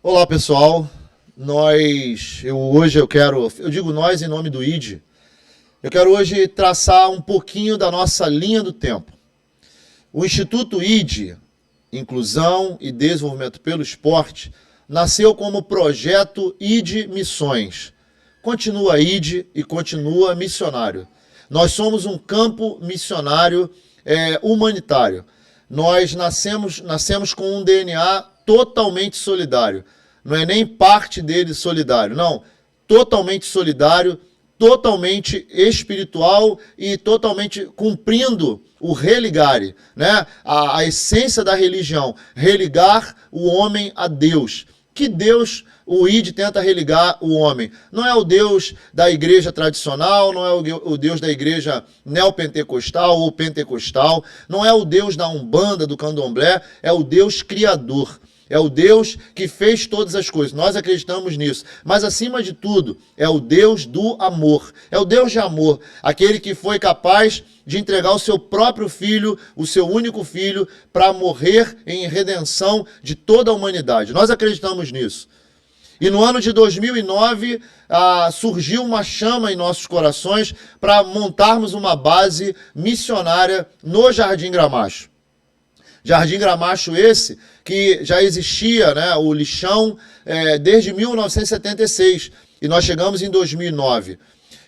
Olá pessoal, eu digo nós em nome do ID, eu quero hoje traçar um pouquinho da nossa linha do tempo. O Instituto ID, Inclusão e Desenvolvimento pelo Esporte, nasceu como projeto ID Missões. Continua ID e continua missionário. Nós somos um campo missionário humanitário. Nós nascemos com um DNA totalmente solidário. Não é nem parte dele solidário, não. Totalmente solidário, totalmente espiritual e totalmente cumprindo o religare, né? A essência da religião, religar o homem a Deus. Que Deus, o ID tenta religar o homem. Não é o Deus da igreja tradicional, não é o Deus da igreja neopentecostal ou pentecostal, não é o Deus da Umbanda, do Candomblé, é o Deus criador. É o Deus que fez todas as coisas. Nós acreditamos nisso. Mas, acima de tudo, é o Deus do amor. É o Deus de amor. Aquele que foi capaz de entregar o seu próprio filho, o seu único filho, para morrer em redenção de toda a humanidade. Nós acreditamos nisso. E no ano de 2009, surgiu uma chama em nossos corações para montarmos uma base missionária no Jardim Gramacho. Jardim Gramacho esse que já existia, né, o lixão, desde 1976, e nós chegamos em 2009.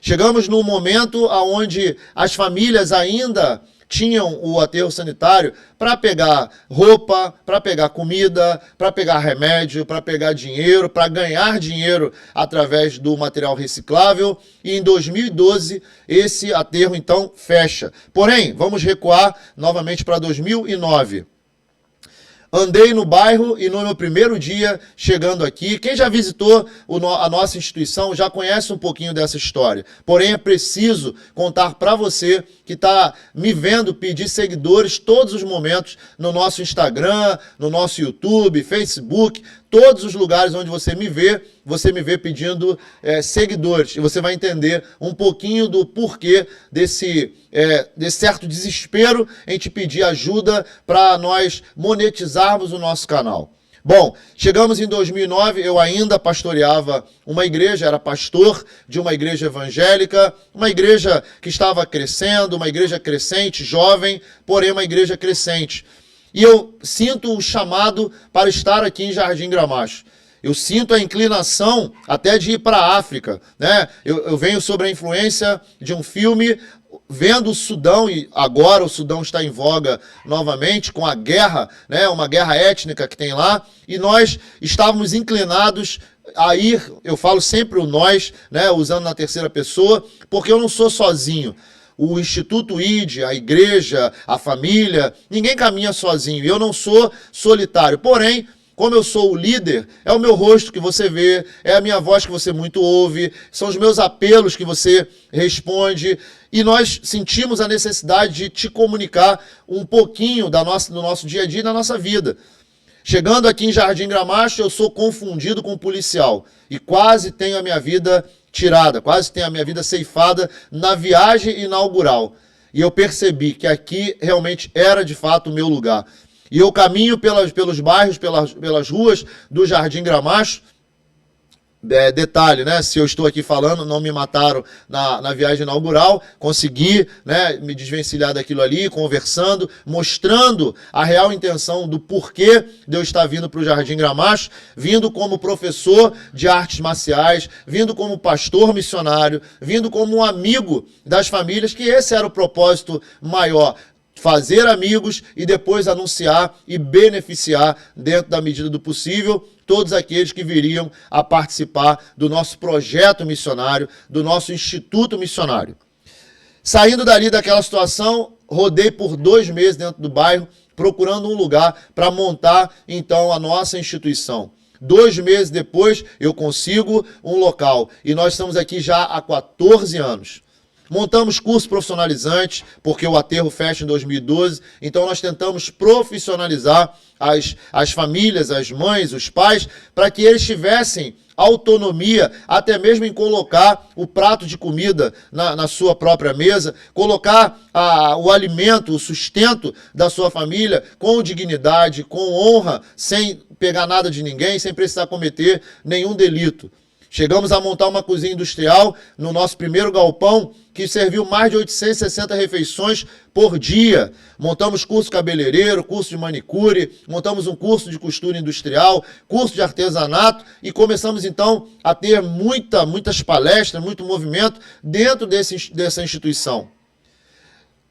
Chegamos num momento onde as famílias ainda tinham o aterro sanitário para pegar roupa, para pegar comida, para pegar remédio, para pegar dinheiro, para ganhar dinheiro através do material reciclável. E em 2012, esse aterro então fecha. Porém, vamos recuar novamente para 2009. Andei no bairro e no meu primeiro dia chegando aqui, quem já visitou a nossa instituição já conhece um pouquinho dessa história. Porém, é preciso contar para você que está me vendo pedir seguidores todos os momentos no nosso Instagram, no nosso YouTube, Facebook, todos os lugares onde você me vê pedindo seguidores. E você vai entender um pouquinho do porquê desse certo desespero em te pedir ajuda para nós monetizarmos o nosso canal. Bom, chegamos em 2009, eu ainda pastoreava uma igreja, era pastor de uma igreja evangélica, uma igreja que estava crescendo, uma igreja crescente, jovem, porém uma igreja crescente. E eu sinto o chamado para estar aqui em Jardim Gramacho. Eu sinto a inclinação até de ir para a África, né? Eu venho sobre a influência de um filme, vendo o Sudão, e agora o Sudão está em voga novamente com a guerra, né? Uma guerra étnica que tem lá, e nós estávamos inclinados a ir, eu falo sempre o nós, né? Usando na terceira pessoa, porque eu não sou sozinho. O Instituto ID, a igreja, a família, ninguém caminha sozinho. Eu não sou solitário. Porém, como eu sou o líder, é o meu rosto que você vê, é a minha voz que você muito ouve, são os meus apelos que você responde. E nós sentimos a necessidade de te comunicar um pouquinho do nosso dia a dia e da nossa vida. Chegando aqui em Jardim Gramacho, eu sou confundido com policial e quase tenho a minha vida tirada, quase tenho a minha vida ceifada na viagem inaugural. E eu percebi que aqui realmente era de fato o meu lugar. E eu caminho pelos bairros, pelas ruas do Jardim Gramacho. Detalhe, né? Se eu estou aqui falando, não me mataram na viagem inaugural, consegui, né, me desvencilhar daquilo ali, conversando, mostrando a real intenção do porquê de eu estar vindo para o Jardim Gramacho, vindo como professor de artes marciais, vindo como pastor missionário, vindo como um amigo das famílias, que esse era o propósito maior. Fazer amigos e depois anunciar e beneficiar, dentro da medida do possível, todos aqueles que viriam a participar do nosso projeto missionário, do nosso instituto missionário. Saindo dali daquela situação, rodei por 2 meses dentro do bairro, procurando um lugar para montar, então, a nossa instituição. 2 meses depois, eu consigo um local. E nós estamos aqui já há 14 anos. Montamos curso profissionalizante, porque o aterro fecha em 2012, então nós tentamos profissionalizar as famílias, as mães, os pais, para que eles tivessem autonomia, até mesmo em colocar o prato de comida na sua própria mesa, colocar o alimento, o sustento da sua família com dignidade, com honra, sem pegar nada de ninguém, sem precisar cometer nenhum delito. Chegamos a montar uma cozinha industrial no nosso primeiro galpão, que serviu mais de 860 refeições por dia. Montamos curso cabeleireiro, curso de manicure, montamos um curso de costura industrial, curso de artesanato e começamos então a ter muitas palestras, muito movimento dentro dessa instituição.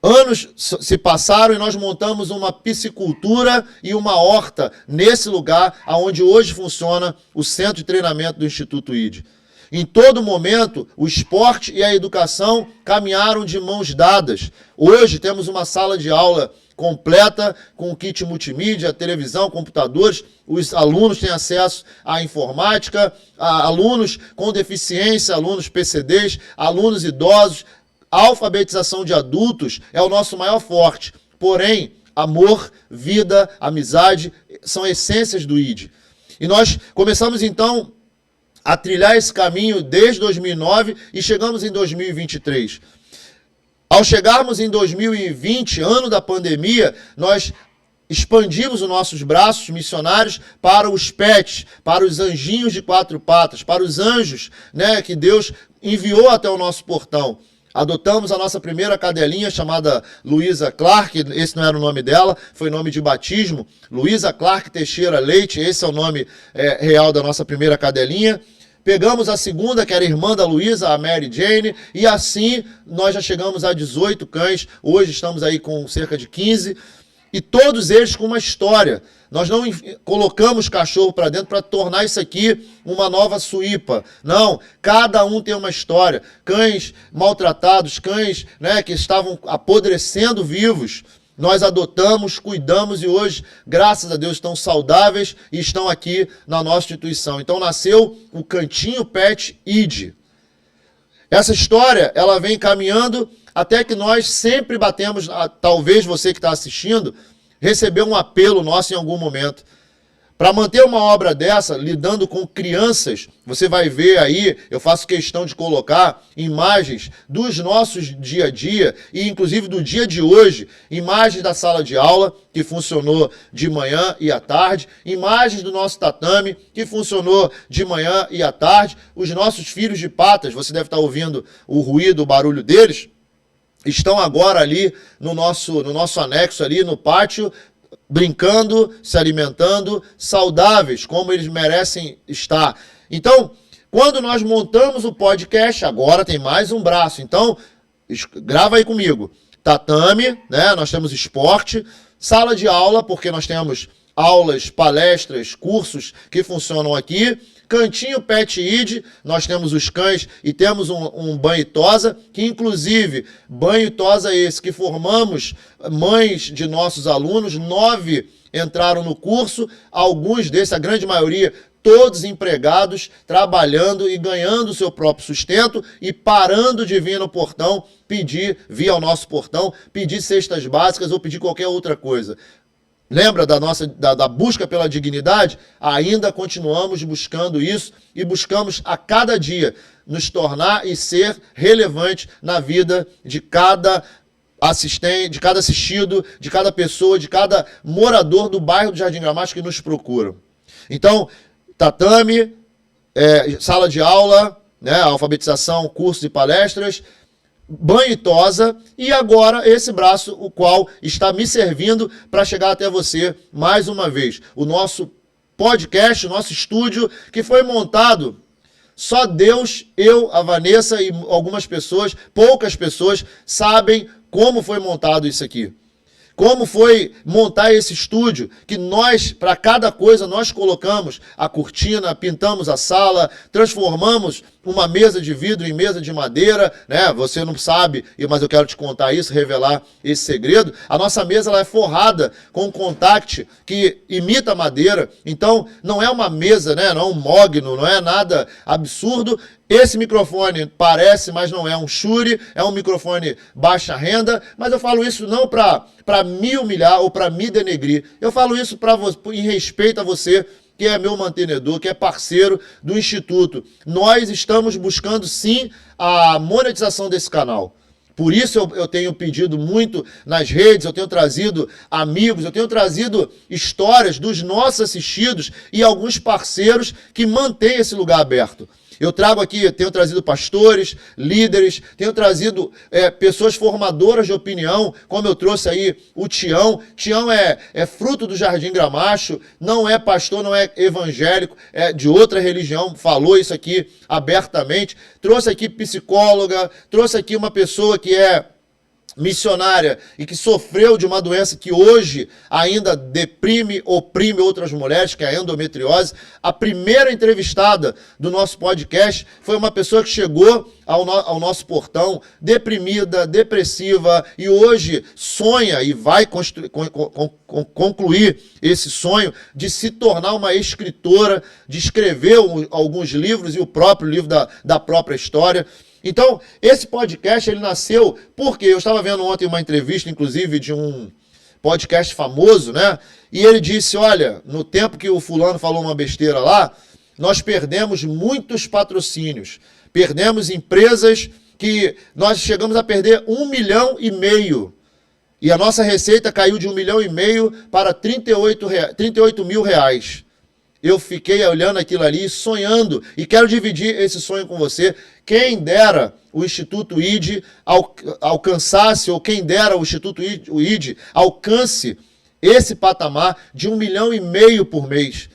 Anos se passaram e nós montamos uma piscicultura e uma horta nesse lugar onde hoje funciona o centro de treinamento do Instituto ID. Em todo momento, o esporte e a educação caminharam de mãos dadas. Hoje temos uma sala de aula completa com kit multimídia, televisão, computadores. Os alunos têm acesso à informática, alunos com deficiência, alunos PCDs, alunos idosos. A alfabetização de adultos é o nosso maior forte. Porém, amor, vida, amizade são essências do ID. E nós começamos então a trilhar esse caminho desde 2009 e chegamos em 2023. Ao chegarmos em 2020, ano da pandemia, nós expandimos os nossos braços missionários para os pets, para os anjinhos de quatro patas, para os anjos, né, que Deus enviou até o nosso portão. Adotamos a nossa primeira cadelinha, chamada Luísa Clark, esse não era o nome dela, foi nome de batismo, Luísa Clark Teixeira Leite, esse é o nome real da nossa primeira cadelinha. Pegamos a segunda, que era irmã da Luísa, a Mary Jane, e assim nós já chegamos a 18 cães, hoje estamos aí com cerca de 15, e todos eles com uma história. Nós não colocamos cachorro para dentro para tornar isso aqui uma nova Suípa. Não, cada um tem uma história. Cães maltratados, cães, né, que estavam apodrecendo vivos. Nós adotamos, cuidamos e hoje, graças a Deus, estão saudáveis e estão aqui na nossa instituição. Então nasceu o Cantinho Pet ID. Essa história, ela vem caminhando até que nós sempre batemos, talvez você que está assistindo, recebeu um apelo nosso em algum momento. Para manter uma obra dessa, lidando com crianças, você vai ver aí, eu faço questão de colocar imagens dos nossos dia a dia, e inclusive do dia de hoje, imagens da sala de aula, que funcionou de manhã e à tarde, imagens do nosso tatame, que funcionou de manhã e à tarde, os nossos filhos de patas, você deve estar ouvindo o ruído, o barulho deles, estão agora ali no nosso anexo, ali no pátio, brincando, se alimentando, saudáveis, como eles merecem estar. Então, quando nós montamos o podcast, agora tem mais um braço. Então, grava aí comigo. Tatame, né? Nós temos esporte, sala de aula, porque nós temos aulas, palestras, cursos que funcionam aqui. Cantinho Pet ID, nós temos os cães e temos um banho e tosa, que inclusive, banho e tosa esse que formamos mães de nossos alunos, 9 entraram no curso, alguns desses, a grande maioria, todos empregados, trabalhando e ganhando o seu próprio sustento e parando de vir no portão, vir ao nosso portão, pedir cestas básicas ou pedir qualquer outra coisa. Lembra da busca pela dignidade? Ainda continuamos buscando isso e buscamos a cada dia nos tornar e ser relevante na vida de cada assistente, de cada assistido, de cada pessoa, de cada morador do bairro do Jardim Gramático que nos procuram. Então, tatame, sala de aula, né, alfabetização, cursos e palestras, banho e tosa, e agora esse braço, o qual está me servindo para chegar até você mais uma vez. O nosso podcast, o nosso estúdio, que foi montado, só Deus, eu, a Vanessa e algumas pessoas, poucas pessoas, sabem como foi montado isso aqui. Como foi montar esse estúdio, que nós, para cada coisa, nós colocamos a cortina, pintamos a sala, transformamos uma mesa de vidro em mesa de madeira, né? Você não sabe, mas eu quero te contar isso, revelar esse segredo. A nossa mesa ela é forrada com um contact que imita madeira, então não é uma mesa, né? Não é um mogno, não é nada absurdo. Esse microfone parece, mas não é um Shure, é um microfone baixa renda, mas eu falo isso não para me humilhar ou para me denegrir. Eu falo isso em respeito a você, que é meu mantenedor, que é parceiro do Instituto. Nós estamos buscando, sim, a monetização desse canal. Por isso eu tenho pedido muito nas redes, eu tenho trazido amigos, eu tenho trazido histórias dos nossos assistidos e alguns parceiros que mantêm esse lugar aberto. Eu trago aqui, tenho trazido pastores, líderes, tenho trazido pessoas formadoras de opinião, como eu trouxe aí o Tião. Tião é fruto do Jardim Gramacho, não é pastor, não é evangélico, é de outra religião, falou isso aqui abertamente. Trouxe aqui psicóloga, trouxe aqui uma pessoa que é missionária e que sofreu de uma doença que hoje ainda deprime, oprime outras mulheres, que é a endometriose. A primeira entrevistada do nosso podcast foi uma pessoa que chegou ao nosso portão deprimida, depressiva e hoje sonha e vai concluir esse sonho de se tornar uma escritora, de escrever alguns livros e o próprio livro da própria história. Então, esse podcast, ele nasceu porque eu estava vendo ontem uma entrevista, inclusive, de um podcast famoso, né? E ele disse, olha, no tempo que o fulano falou uma besteira lá, nós perdemos muitos patrocínios, perdemos empresas que nós chegamos a perder 1,5 milhão. E a nossa receita caiu de 1,5 milhão para 38 mil reais. Eu fiquei olhando aquilo ali, sonhando, e quero dividir esse sonho com você. Quem dera o Instituto ID alcançasse, ou quem dera o Instituto ID alcance esse patamar de 1,5 milhão por mês.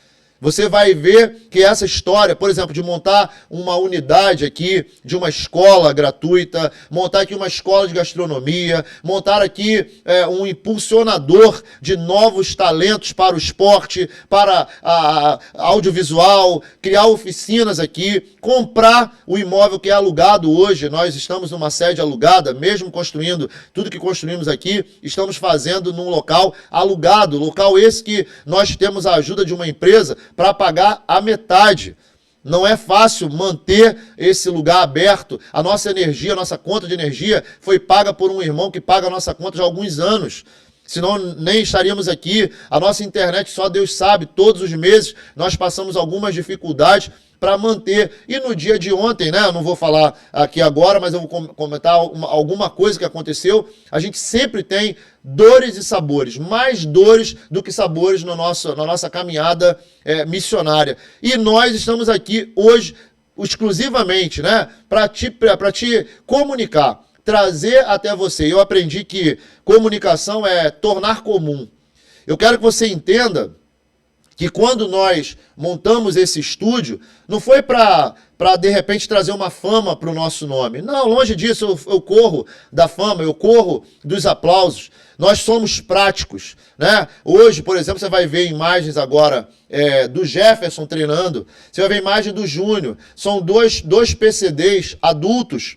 Você vai ver que essa história, por exemplo, de montar uma unidade aqui, de uma escola gratuita, montar aqui uma escola de gastronomia, montar aqui um impulsionador de novos talentos para o esporte, para a audiovisual, criar oficinas aqui, comprar o imóvel que é alugado hoje. Nós estamos numa sede alugada, mesmo construindo tudo que construímos aqui, estamos fazendo num local alugado, local esse que nós temos a ajuda de uma empresa para pagar a metade. Não é fácil manter esse lugar aberto. A nossa energia, a nossa conta de energia foi paga por um irmão que paga a nossa conta já há alguns anos. Senão nem estaríamos aqui. A nossa internet, só Deus sabe, todos os meses nós passamos algumas dificuldades para manter. E no dia de ontem, né, eu não vou falar aqui agora, mas eu vou comentar alguma coisa que aconteceu. A gente sempre tem dores e sabores, mais dores do que sabores na nossa caminhada missionária. E nós estamos aqui hoje exclusivamente, né, para te comunicar, trazer até você. Eu aprendi que comunicação é tornar comum. Eu quero que você entenda que quando nós montamos esse estúdio, não foi para de repente trazer uma fama para o nosso nome. Não, longe disso, eu corro da fama, eu corro dos aplausos. Nós somos práticos, né? Hoje, por exemplo, você vai ver imagens agora do Jefferson treinando, você vai ver imagem do Júnior. São dois PCDs adultos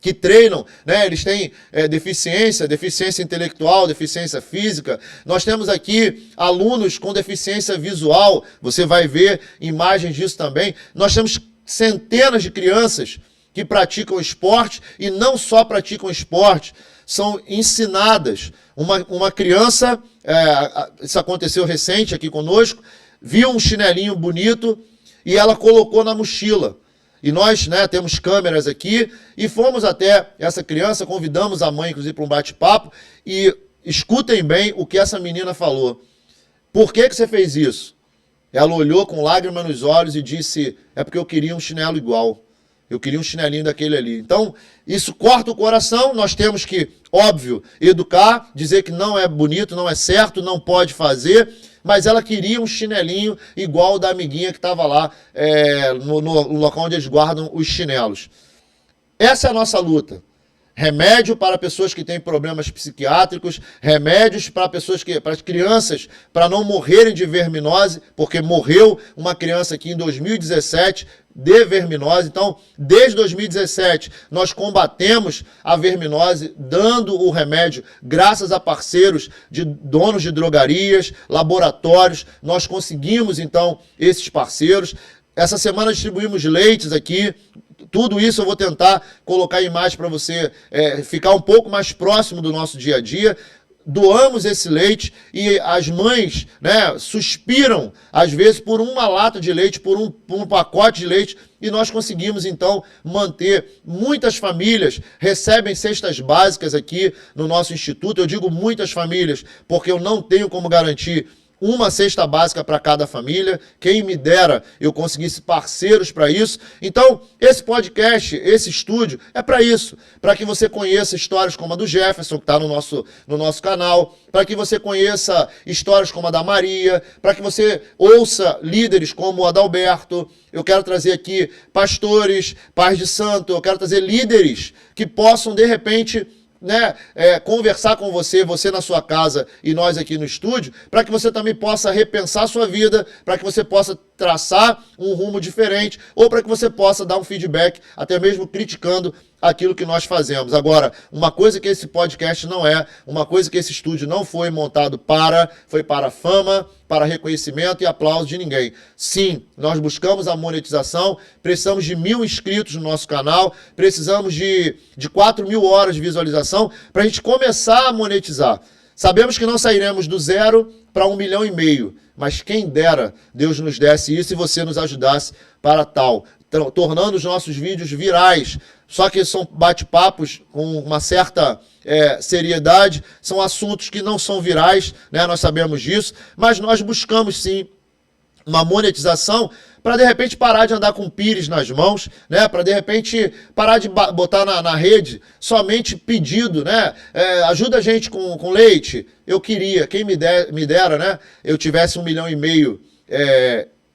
que treinam, né? Eles têm deficiência intelectual, deficiência física. Nós temos aqui alunos com deficiência visual, você vai ver imagens disso também. Nós temos centenas de crianças que praticam esporte e não só praticam esporte, são ensinadas. Uma criança, isso aconteceu recente aqui conosco, viu um chinelinho bonito e ela colocou na mochila. E nós, né, temos câmeras aqui e fomos até essa criança, convidamos a mãe, inclusive, para um bate-papo e escutem bem o que essa menina falou. Por que você fez isso? Ela olhou com lágrimas nos olhos e disse, é porque eu queria um chinelo igual. Eu queria um chinelinho daquele ali. Então, isso corta o coração, nós temos que, óbvio, educar, dizer que não é bonito, não é certo, não pode fazer, mas ela queria um chinelinho igual o da amiguinha que estava lá no local onde eles guardam os chinelos. Essa é a nossa luta. remédio para pessoas que têm problemas psiquiátricos, remédios para para as crianças, para não morrerem de verminose, porque morreu uma criança aqui em 2017 de verminose. Então, desde 2017, nós combatemos a verminose, dando o remédio, graças a parceiros de donos de drogarias, laboratórios. Nós conseguimos, então, esses parceiros. Essa semana distribuímos leites aqui. Tudo isso eu vou tentar colocar em imagem para você ficar um pouco mais próximo do nosso dia a dia. Doamos esse leite e as mães, né, suspiram, às vezes, por uma lata de leite, por um pacote de leite, e nós conseguimos, então, manter. Muitas famílias recebem cestas básicas aqui no nosso instituto. Eu digo muitas famílias, porque eu não tenho como garantir uma cesta básica para cada família. Quem me dera eu conseguisse parceiros para isso. Então, esse podcast, esse estúdio, é para isso. Para que você conheça histórias como a do Jefferson, que está no nosso canal. Para que você conheça histórias como a da Maria. Para que você ouça líderes como o Adalberto. Eu quero trazer aqui pastores, pais de santo. Eu quero trazer líderes que possam, de repente, né, conversar com você na sua casa e nós aqui no estúdio, para que você também possa repensar a sua vida, para que você possa traçar um rumo diferente, ou para que você possa dar um feedback, até mesmo criticando aquilo que nós fazemos. Agora, uma coisa que esse podcast não é, uma coisa que esse estúdio não foi montado foi para fama, para reconhecimento e aplauso de ninguém. Sim, nós buscamos a monetização, precisamos de 1.000 inscritos no nosso canal, precisamos de 4.000 horas de visualização para a gente começar a monetizar. Sabemos que não sairemos do 0 para 1,5 milhão, mas quem dera Deus nos desse isso e você nos ajudasse para tal, tornando os nossos vídeos virais. Só que são bate-papos com uma certa seriedade, são assuntos que não são virais, né? Nós sabemos disso, mas nós buscamos sim uma monetização para de repente parar de andar com pires nas mãos, né? Para de repente parar de botar na rede somente pedido, né? Ajuda a gente com leite. Eu queria, quem me dera, né? Eu tivesse 1,5 milhão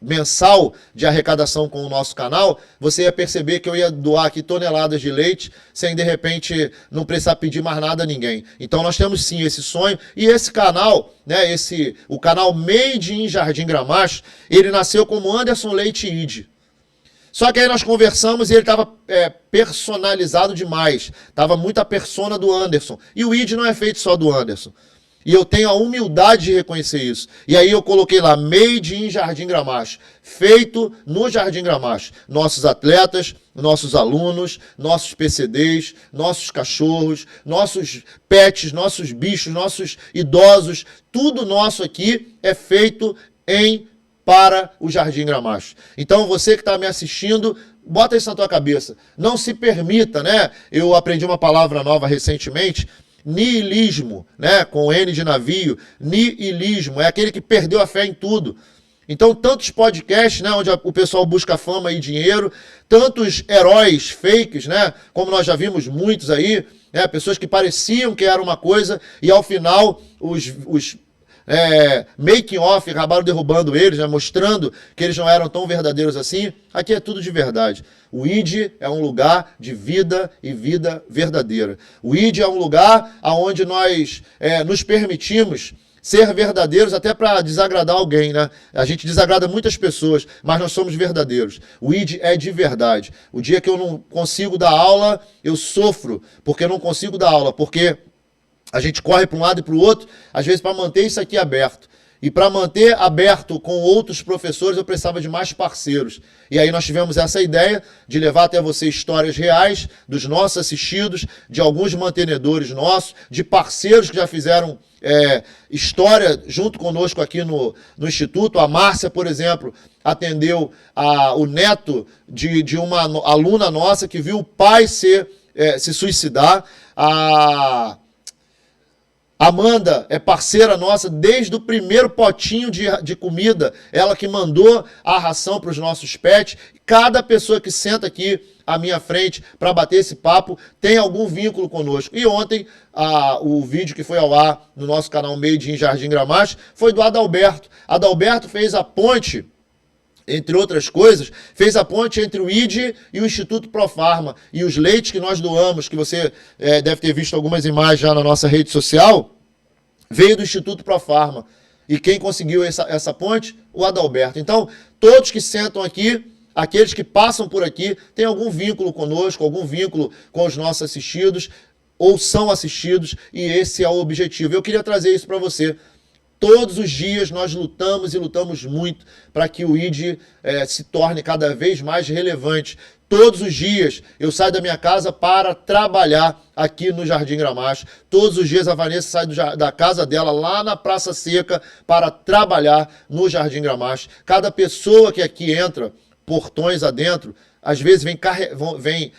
mensal de arrecadação com o nosso canal, você ia perceber que eu ia doar aqui toneladas de leite sem de repente não precisar pedir mais nada a ninguém. Então nós temos sim esse sonho e esse canal, né, o canal Made in Jardim Gramacho, ele nasceu como Anderson Leite Ide. Só que aí nós conversamos e ele estava personalizado demais, estava muito a persona do Anderson. E o Ide não é feito só do Anderson. E eu tenho a humildade de reconhecer isso. E aí eu coloquei lá, Made in Jardim Gramacho, feito no Jardim Gramacho. Nossos atletas, nossos alunos, nossos PCDs, nossos cachorros, nossos pets, nossos bichos, nossos idosos, tudo nosso aqui é feito para o Jardim Gramacho. Então você que está me assistindo, bota isso na tua cabeça. Não se permita, né? Eu aprendi uma palavra nova recentemente, niilismo, né? Com N de navio, niilismo, é aquele que perdeu a fé em tudo. Então, tantos podcasts, né, onde o pessoal busca fama e dinheiro, tantos heróis fakes, né, como nós já vimos muitos aí, né, pessoas que pareciam que era uma coisa e ao final os making off acabaram derrubando eles, né, mostrando que eles não eram tão verdadeiros assim. Aqui é tudo de verdade. O ID é um lugar de vida e vida verdadeira. O ID é um lugar onde nós nos permitimos ser verdadeiros até para desagradar alguém, né? A gente desagrada muitas pessoas, mas nós somos verdadeiros. O ID é de verdade. O dia que eu não consigo dar aula, eu sofro, porque eu não consigo dar aula, porque a gente corre para um lado e para o outro, às vezes para manter isso aqui aberto. E para manter aberto com outros professores, eu precisava de mais parceiros. E aí nós tivemos essa ideia de levar até você histórias reais dos nossos assistidos, de alguns mantenedores nossos, de parceiros que já fizeram história junto conosco aqui no Instituto. A Márcia, por exemplo, atendeu o neto de uma aluna nossa que viu o pai se suicidar. A Amanda é parceira nossa desde o primeiro potinho de comida, ela que mandou a ração para os nossos pets. Cada pessoa que senta aqui à minha frente para bater esse papo tem algum vínculo conosco. E ontem, o vídeo que foi ao ar no nosso canal Made in Jardim Gramacho foi do Adalberto. Adalberto fez a ponte entre outras coisas, fez a ponte entre o ID e o Instituto Profarma. E os leites que nós doamos, que você deve ter visto algumas imagens já na nossa rede social, veio do Instituto Profarma. E quem conseguiu essa ponte? O Adalberto. Então, todos que sentam aqui, aqueles que passam por aqui, têm algum vínculo conosco, algum vínculo com os nossos assistidos, ou são assistidos, e esse é o objetivo. Eu queria trazer isso para você. Todos os dias nós lutamos e lutamos muito para que o ID se torne cada vez mais relevante. Todos os dias eu saio da minha casa para trabalhar aqui no Jardim Gramacho. Todos os dias a Vanessa sai da casa dela lá na Praça Seca para trabalhar no Jardim Gramacho. Cada pessoa que aqui entra, portões adentro, às vezes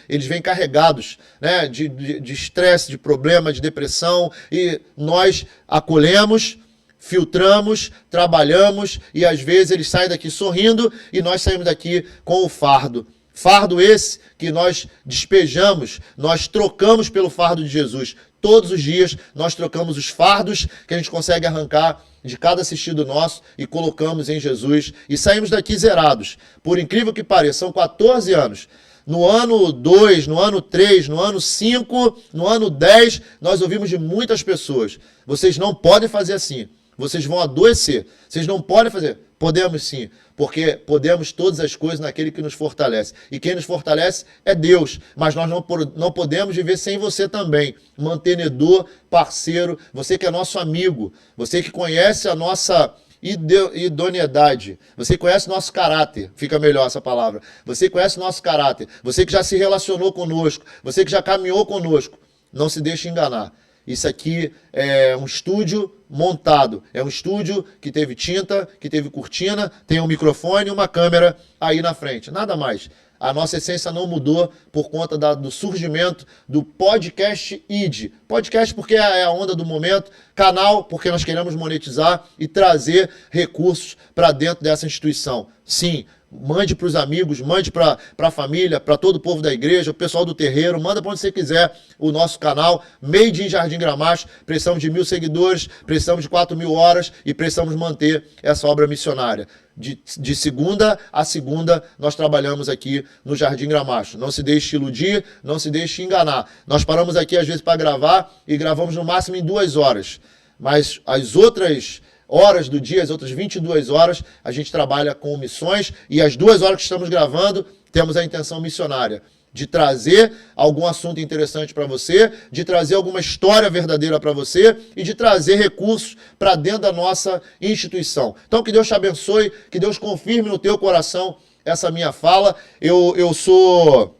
eles vêm carregados, né, de estresse, de problema, de depressão, e nós acolhemos, filtramos, trabalhamos, e às vezes eles saem daqui sorrindo e nós saímos daqui com o fardo. Fardo esse que nós despejamos, nós trocamos pelo fardo de Jesus. Todos os dias nós trocamos os fardos que a gente consegue arrancar de cada assistido nosso e colocamos em Jesus e saímos daqui zerados. Por incrível que pareça, são 14 anos. No ano 2, no ano 3, no ano 5, no ano 10, nós ouvimos de muitas pessoas: vocês não podem fazer assim, vocês vão adoecer, vocês não podem fazer. Podemos sim, porque podemos todas as coisas naquele que nos fortalece. E quem nos fortalece é Deus, mas nós não podemos viver sem você também. Mantenedor, parceiro, você que é nosso amigo, você que conhece a nossa idoneidade, você conhece nosso caráter, fica melhor essa palavra, você conhece nosso caráter, você que já se relacionou conosco, você que já caminhou conosco, não se deixe enganar. Isso aqui é um estúdio montado, é um estúdio que teve tinta, que teve cortina, tem um microfone e uma câmera aí na frente, nada mais. A nossa essência não mudou por conta do surgimento do podcast ID. Podcast porque é a onda do momento, canal porque nós queremos monetizar e trazer recursos para dentro dessa instituição. Sim, mande para os amigos, mande para a família, para todo o povo da igreja, o pessoal do terreiro, manda para onde você quiser o nosso canal, Made in Jardim Gramacho. Precisamos de 1.000 seguidores, precisamos de 4.000 horas e precisamos manter essa obra missionária. De segunda a segunda, nós trabalhamos aqui no Jardim Gramacho. Não se deixe iludir, não se deixe enganar. Nós paramos aqui às vezes para gravar e gravamos no máximo em 2 horas. Mas as outras horas do dia, as outras 22 horas, a gente trabalha com missões, e as 2 horas que estamos gravando, temos a intenção missionária de trazer algum assunto interessante para você, de trazer alguma história verdadeira para você e de trazer recursos para dentro da nossa instituição. Então, que Deus te abençoe, que Deus confirme no teu coração essa minha fala. Eu sou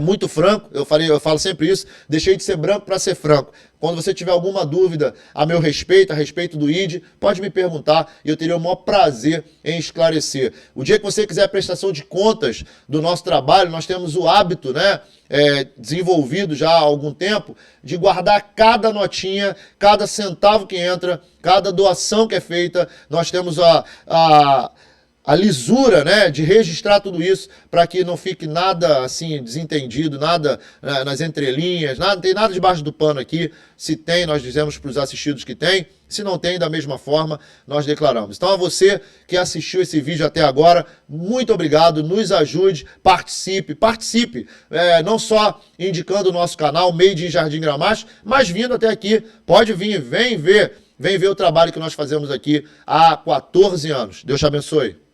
muito franco, eu falo sempre isso, deixei de ser branco para ser franco. Quando você tiver alguma dúvida a meu respeito, a respeito do ID, pode me perguntar e eu teria o maior prazer em esclarecer. O dia que você quiser a prestação de contas do nosso trabalho, nós temos o hábito, né, desenvolvido já há algum tempo, de guardar cada notinha, cada centavo que entra, cada doação que é feita. Nós temos a lisura, né, de registrar tudo isso para que não fique nada assim desentendido, nada nas entrelinhas, não tem nada debaixo do pano aqui. Se tem, nós dizemos para os assistidos que tem. Se não tem, da mesma forma, nós declaramos. Então, a você que assistiu esse vídeo até agora, muito obrigado, nos ajude, participe, não só indicando o nosso canal Made in Jardim Gramacho, mas vindo até aqui, pode vir, vem ver o trabalho que nós fazemos aqui há 14 anos. Deus te abençoe.